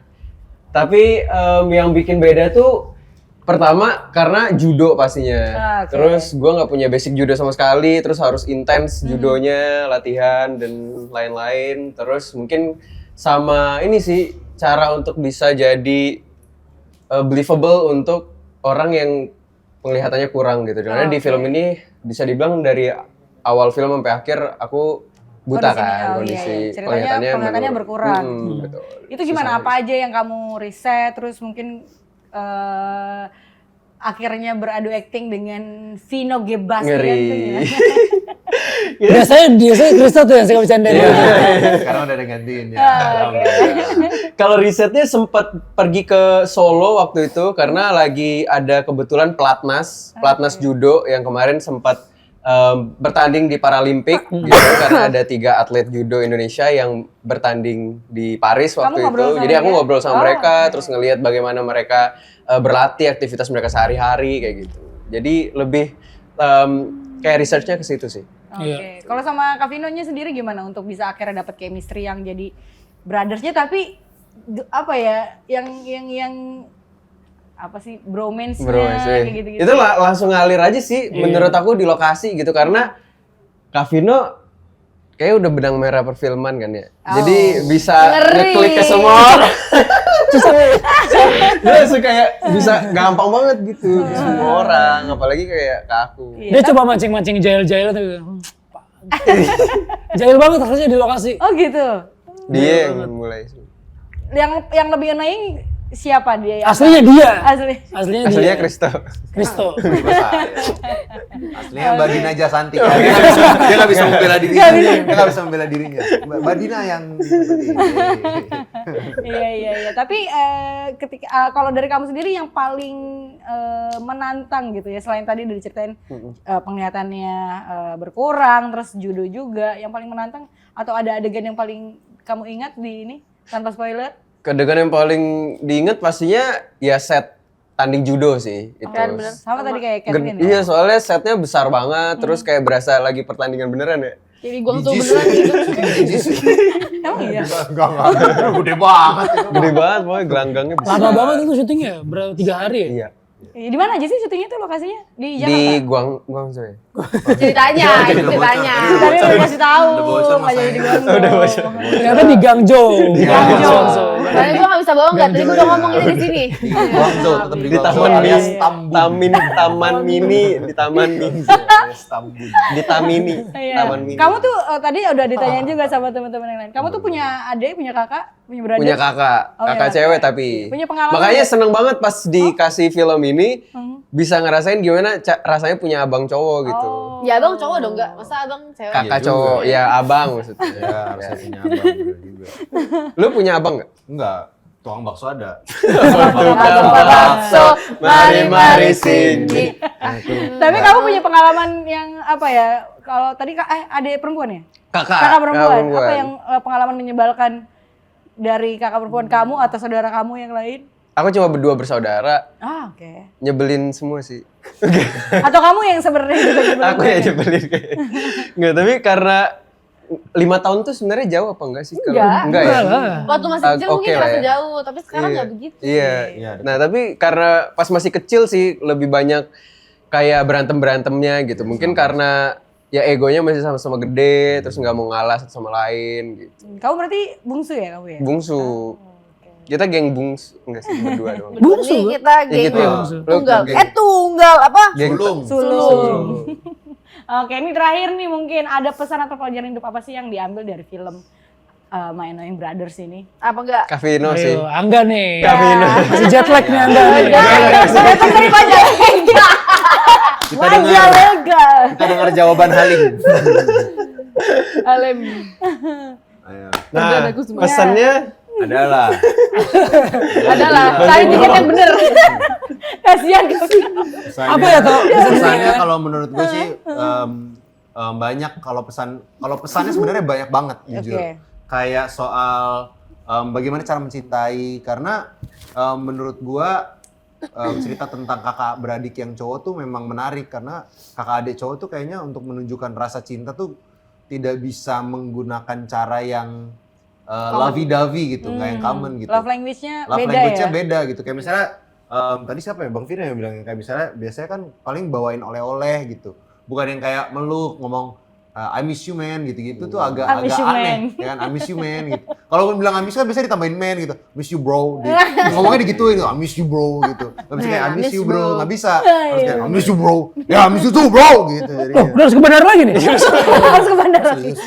Tapi yang bikin beda tuh pertama karena judo pastinya. Oke. Terus gua nggak punya basic judo sama sekali, terus harus intens judonya, latihan dan lain-lain. Terus mungkin sama ini sih cara untuk bisa jadi believable untuk orang yang penglihatannya kurang gitu. Karena di film ini bisa dibilang dari awal film sampai akhir aku buta Kondisi- kan oh, kondisi iya. Ceritanya penglihatannya berkurang. Betul. Itu gimana? Apa aja yang kamu riset? Terus mungkin akhirnya beradu akting dengan Vino Gebastian Ngeri. tuh gimana? Biasanya Kristo tuh yang suka bercanda. Sekarang udah digantiin ya. Kalau risetnya sempat pergi ke Solo waktu itu karena lagi ada kebetulan pelatnas judo yang kemarin sempat bertanding di Paralimpik gitu karena ada 3 atlet judo Indonesia yang bertanding di Paris waktu Kamu ngobrol itu. sama Jadi aku dia? ngobrol sama Oh, mereka, oke. terus ngelihat bagaimana mereka berlatih, aktivitas mereka sehari-hari kayak gitu. Jadi lebih kayak researchnya ke situ sih. Oke. Iya. Kalau sama Kak Vino-nya sendiri gimana untuk bisa akhirnya dapat chemistry yang jadi brothers-nya tapi apa ya yang apa sih bromance-nya kayak gitu-gitu. Itu langsung ngalir aja sih menurut aku di lokasi gitu karena Kak Vino kayak udah benang merah perfilman kan ya. Jadi bisa Ngeri. ngeklik ke semua orang. Dia langsung kayak bisa gampang banget gitu ke semua orang, apalagi kayak ke aku. Dia coba mancing-mancing jail-jail tuh. Jail banget harusnya di lokasi. Oh gitu. Dia yang mulai sih. Yang lebih annoying siapa dia? Aslinya dia. Asli. Aslinya Kristo. Kristo. Aslinya Mbak Dina Jasanti. Dia nggak bisa membela dirinya. Dia nggak bisa membela dirinya. Mbak Dina yang seperti ini. Iya. Tapi ketika kalau dari kamu sendiri yang paling menantang gitu ya selain tadi udah diceritain penglihatannya berkurang, terus judo juga, yang paling menantang atau ada adegan yang paling kamu ingat di ini tanpa spoiler? Adegan yang paling diinget pastinya ya set tanding judo sih itu. Kan bener. Sama tadi kayak Catherine. Iya soalnya setnya besar banget, terus kayak berasa lagi pertandingan beneran ya. Jadi Guangzhou beneran gitu. Emang iya. Enggak. Gede banget itu. Gede banget, pokoknya gelanggangnya besar. Lama banget itu syutingnya, berapa 3 hari ya? Iya. Di mana aja sih syutingnya tuh lokasinya? Di Di Jakarta? Guangzhou ya. Ceritanya, ceritanya. Tadi udah kasih tahu. Udah bocor nggak jadi di masanya. Guangzhou. Udah bocor. Ternyata di Gangzhou. Guangzhou. Soalnya gue gak bisa bohong gak, tadi gue udah ngomong itu di sini. Di Guangzhou, tetap di Di Guangzhou. taman alias mini, Tambun. taman mini, di taman mini, Alias Tambun. di Tamini, Iya. taman mini. Kamu tuh tadi udah ditanyain juga sama teman-teman yang lain. Kamu tuh punya adik, punya kakak, punya beradik? Punya kakak, Oh, punya kakak kakak. cewek tapi. Punya pengalaman Makanya nggak? seneng banget pas dikasih film ini, bisa ngerasain gimana rasanya punya abang cowok gitu. Ya abang cowok dong gak? Masa abang cewek? Kakak Iya cowok, juga. ya abang maksudnya. Ya, harusnya punya abang bener juga. Lu punya abang nggak? Enggak, tukang bakso ada. Bakso, mari sini. Tapi kamu punya pengalaman yang apa ya? Kalau tadi adik perempuan ya? Kakak, Kakak perempuan. Apa yang pengalaman menyebalkan dari kakak perempuan kamu atau saudara kamu yang lain? Aku cuma berdua bersaudara, Ah, oke. nyebelin semua sih. Atau kamu yang sebenarnya juga nyebelin? Aku yang nyebelin kayak. Enggak, tapi karena 5 tahun tuh sebenarnya jauh apa enggak sih? Enggak. Enggak ya? Enggak lah. Waktu masih kecil mungkin Oke lah kerasa ya. jauh, tapi sekarang Iya. gak begitu. Iya. Iya. Nah, tapi karena pas masih kecil sih lebih banyak kayak berantem-berantemnya gitu. Mungkin karena ya egonya masih sama-sama gede, terus nggak mau ngalah satu sama lain gitu. Kamu berarti bungsu ya kamu ya? Bungsu. Kita geng bungsu, enggak sih berdua doang. Bungsu kita Ya geng gitu ya. Lu tunggal. geng- Tunggal apa? geng Sulung. Sulung. Oke, ini terakhir nih mungkin ada pesan atau pelajaran hidup apa sih yang diambil dari film My Annoying Brothers ini? Apa enggak? Kavino sih. Ayo, Angga nih. Kavino. Masih jet lag nih Angga nih. Datang dari Majalengka. Kita dengar, Majalengka. kita dengar jawaban Halim. Alem. Ayo. Nah, Udah, aku semua. pesannya Adalah. Adalah, cari tiketnya bener. Kasihan. Apa ya toh? Pesannya kalau menurut gue sih banyak kalau pesannya sebenarnya banyak banget jujur. Oke. Kayak soal bagaimana cara mencintai karena menurut gue cerita tentang kakak beradik yang cowok tuh memang menarik karena kakak adik cowok tuh kayaknya untuk menunjukkan rasa cinta tuh tidak bisa menggunakan cara yang lovey-dovey gitu, nggak yang common gitu. Love language-nya Love beda language-nya ya? beda gitu. Kayak misalnya tadi siapa ya Bang Fira yang bilang kayak misalnya biasanya kan paling bawain oleh-oleh gitu. Bukan yang kayak meluk ngomong I miss you man gitu-gitu tuh agak I miss you, aneh man. ya kan I miss you man gitu. Kalau bilang I miss you kan biasanya ditambahin man gitu. Miss you bro. Ngomongnya digituin I miss you bro gitu. Enggak bisa kayak I miss you bro, enggak bisa. Harus kayak I miss you bro. Ya I miss you too bro gitu Loh, jadinya. udah harus ke bandara lagi nih. Harus ke bandara. Serius.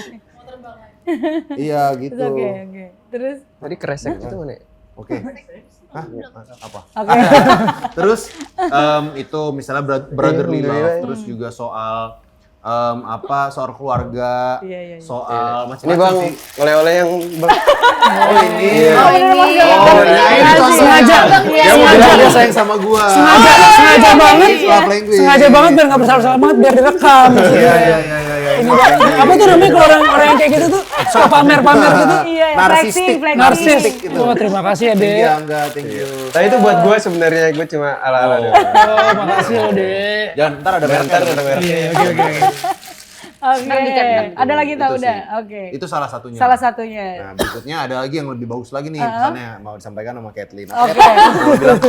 Iya gitu. Oke. Terus? Tadi kresek itu mana ya? Oke. Hah? Apa? Oke. Terus itu misalnya brotherly love, terus juga soal soal keluarga, Iya. soal Ini macam-macam bang, sih. oleh-oleh yang bang. Oh ini. Oh ini. ini contohnya. Sengaja. Dia mau bilang dia sayang sama gua. Sengaja banget. Love language. Sengaja banget biar nggak bersalah-salah banget biar direkam. Iya. Ini apa tuh namanya kalau orang yang kayak gitu tuh suka pamer-pamer gitu. Iya, Narsistik. flexing. Narsis. gitu. Oh, terima kasih ya, Thank you, Dek. Angga, thank you. Tapi itu buat gue sebenarnya gue cuma ala-ala. Oh. doang. Oh, makasih loh, Dek. Jangan ntar ada merek. Ntar ada merek. Iya, oke. Oke. Ada lagi tak Itu udah? sih. Oke. Itu salah satunya. Salah satunya. Nah, berikutnya ada lagi yang lebih bagus lagi nih, pesannya mau disampaikan sama Kathleen. Oke. Mau bilang,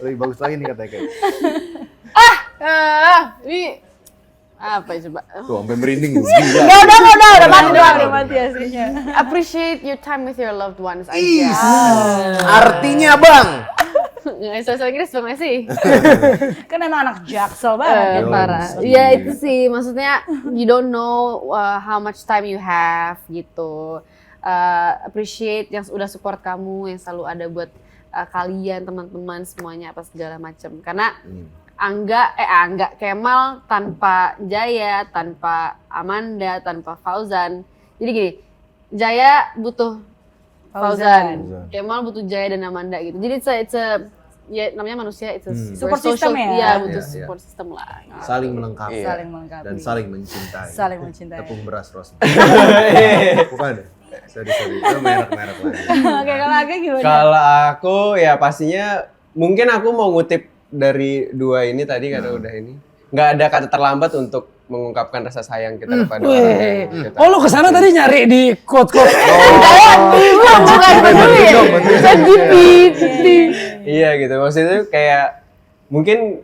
lebih bagus lagi nih katanya Kathleen. Ini apa ya coba? Tuh, sampai merinding. Gila. Udah mati doang, udah mati aslinya. Appreciate your time with your loved ones Ih, aja. artinya Bang. Nggak bisa Inggris bang nggak sih? Kan emang anak jaksel banget. Parah. Iya itu sih, maksudnya you don't know how much time you have gitu. Appreciate yang udah support kamu, yang selalu ada buat kalian, teman-teman semuanya apa segala macam. Karena Angga Kemal tanpa Jaya, tanpa Amanda, tanpa Fauzan. Jadi gini, Jaya butuh Fauzan, Kemal butuh Jaya dan Amanda gitu. Jadi ya namanya manusia itu Support system ya? Iya, butuh Iya. support system lah. Saling melengkapi Saling melengkapi. dan saling mencintai. Saling mencintai. Tepung beras Rosmi. Bukan. Sorry. Itu merek-merek lagi. Oke, kalau Aga gimana? Kalau aku ya pastinya mungkin aku mau ngutip dari dua ini tadi karena udah ini. Nggak ada kata terlambat untuk mengungkapkan rasa sayang kita kepada orang yang kita. Oh, lu kesana tadi nyari di quote-quote. Bukan peduli ya. Bisa Iya gitu, maksudnya kayak mungkin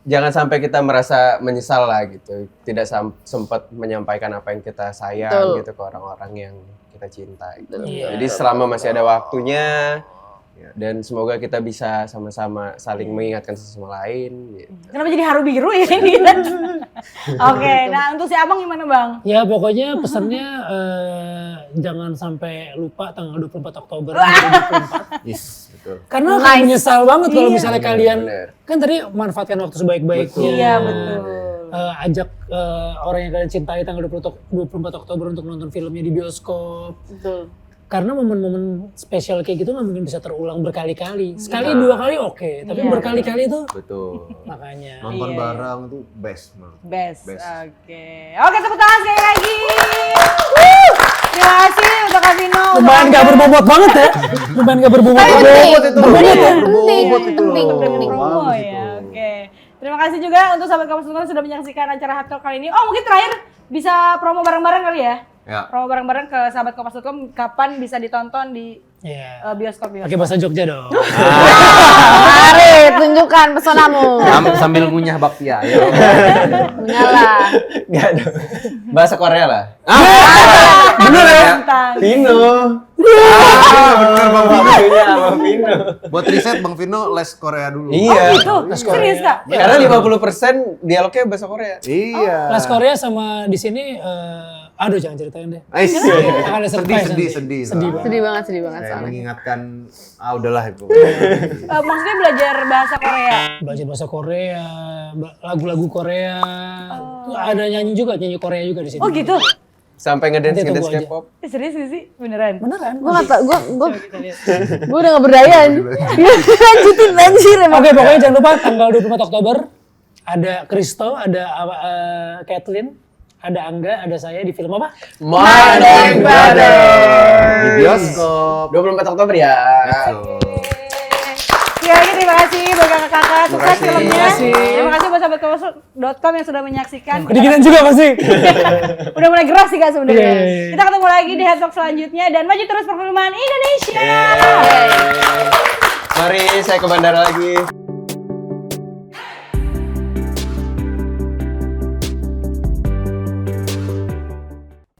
jangan sampai kita merasa menyesal lah gitu, tidak sempat menyampaikan apa yang kita sayang Betul. gitu ke orang-orang yang kita cinta gitu. Iya. Jadi selama masih ada waktunya dan semoga kita bisa sama-sama saling mengingatkan satu sama lain gitu. Kenapa jadi haru biru ya ini? Oke, nah untuk si Abang gimana Bang? Ya pokoknya pesannya jangan sampai lupa tanggal 24 Oktober 2024. Yes, betul. Karena akan menyesal banget kalau Iya. misalnya Benar, kalian benar. kan tadi manfaatkan waktu sebaik-baiknya. Iya, betul. Ajak orang yang kalian cintai tanggal 24 Oktober untuk nonton filmnya di bioskop. Betul. Karena momen-momen spesial kayak gitu nggak mungkin bisa terulang berkali-kali. Sekali dua kali oke, tapi Iya. berkali-kali itu Betul. makanya. Nonton Iya. bareng tuh best menurut gue. Best. Best. Oke, tepuk tangan sekali lagi. Terima kasih untuk Kak Vino. Lumayan gak berbobot banget ya. Lumayan gak berbobot. Penting. Berbobot ya. Berbobot itu loh. Penting. Promo Bagus ya, itu. oke. Terima kasih juga untuk sahabat Kompas Nonton sudah menyaksikan acara Hard Talk kali ini. Oh, mungkin terakhir bisa promo bareng-bareng kali ya? Ya. Promo bareng-bareng ke sahabat Kompas.com kapan bisa ditonton di Iya. bioskop-bioskop. Pakai bahasa Jogja dong. Mari tunjukkan pesonamu. Sambil ngunyah bakpia ya. Menyala. Nggak ada. Bahasa Korea lah. Bener ya? Tentang. Vino. Bener Bang Vino. Bang Vino. Buat riset Bang Vino les Korea dulu. Iya. Itu, serius Kak? Karena 50% dialognya bahasa Korea. Iya. Kelas Korea sama di sini aduh jangan ceritain deh. Ais. Akan ada surprise Sedih. nanti. Sedih banget. Sedih banget Saya soalnya. mengingatkan, udahlah itu. Maksudnya belajar bahasa Korea? Belajar bahasa Korea, lagu-lagu Korea. Tuh ada nyanyi juga, nyanyi Korea juga di sini. Oh gitu? Sampai ngedance Nanti tunggu aja. K-pop. Serius gak sih? Beneran? Beneran. Gue nggak tau, gue Coba kita lihat. udah nggak berdaya. Lanjutin anjir emang. Oke, pokoknya jangan lupa tanggal 24 Oktober ada Kristo, ada Kathleen, ada Angga, ada saya di film apa? Morning Brother. Di bioskop. 24 Oktober ya. Ya, terima kasih buat kakak-kakak, sukses kasih. filmnya. Terima kasih. Terima kasih buat sahabatkampus.com yang sudah menyaksikan. Kedinginan juga pasti. Udah mulai gerak sih kak sebenarnya. Iya. Kita ketemu lagi di Head Talk selanjutnya dan maju terus perfilman Indonesia. Mari saya ke bandara lagi.